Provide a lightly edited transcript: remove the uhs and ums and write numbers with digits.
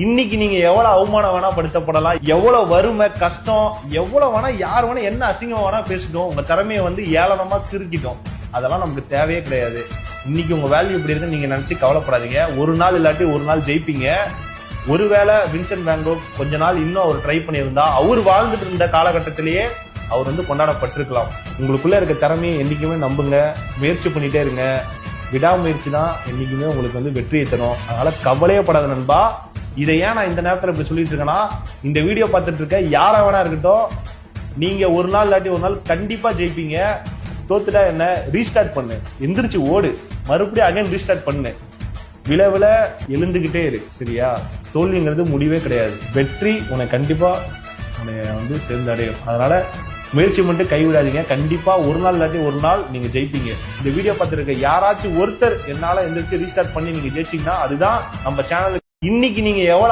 இன்னைக்கு நீங்க எவ்வளவு அவமானம் வேணா படுத்தப்படலாம், எவ்வளவு வறுமை கஷ்டம், எவ்வளவு வேணா யார் வேணா என்ன அசிங்கம் வேணா பேசிட்டோம், உங்க திறமையை ஏளனமா சிரிக்கிட்டோம். அதெல்லாம் நமக்கு தேவையே கிடையாது. இன்னைக்கு உங்க வேல்யூ இப்படி இருக்கு நீங்க நினைச்சு கவலைப்படாதீங்க. ஒரு நாள் இல்லாட்டி ஒரு நாள் ஜெயிப்பீங்க. ஒருவேளை வின்சென்ட் வேன் கோக் கொஞ்ச நாள் இன்னும் அவர் ட்ரை பண்ணியிருந்தா அவர் வாழ்ந்துட்டு இருந்த காலகட்டத்திலேயே அவர் கொண்டாடப்பட்டிருக்கலாம். உங்களுக்குள்ள இருக்க திறமையை என்னைக்குமே நம்புங்க, முயற்சி பண்ணிட்டே இருங்க. விடாமுயற்சி தான் என்னைக்குமே உங்களுக்கு வெற்றியை தரும். அதனால கவலையே படாத நண்பா. இதை ஏன் நான் இந்த நேரத்தில் இப்படி சொல்லிட்டு இருக்கேன்னா, இந்த வீடியோ பார்த்துட்டு இருக்க யாரா வேணா இருக்கட்டும், நீங்க ஒரு நாள் இல்லாட்டி ஒரு நாள் கண்டிப்பா ஜெயிப்பீங்க. தோத்துட்டா என்ன, ரீஸ்டார்ட் பண்ணு, எந்திரிச்சு ஓடு, மறுபடியும் அகைன் ரீஸ்டார்ட் பண்ணு, விளைவுல எழுந்துகிட்டே இரு. சரியா? தோல்விங்கிறது முடிவே கிடையாது. வெற்றி உன்னை கண்டிப்பா உன்னை சேர்ந்தடையும். அதனால முயற்சி மட்டும் கைவிடாதீங்க. கண்டிப்பா ஒரு நாள் இல்லாட்டி ஒரு நாள் நீங்க ஜெயிப்பீங்க. இந்த வீடியோ பார்த்துருக்க யாராச்சும் ஒருத்தர் என்னால எந்திரிச்சு ரீஸ்டார்ட் பண்ணி நீங்க ஜெயிச்சீங்கன்னா அதுதான் நம்ம சேனலுக்கு இன்னைக்கு நீங்க எவ்வளவு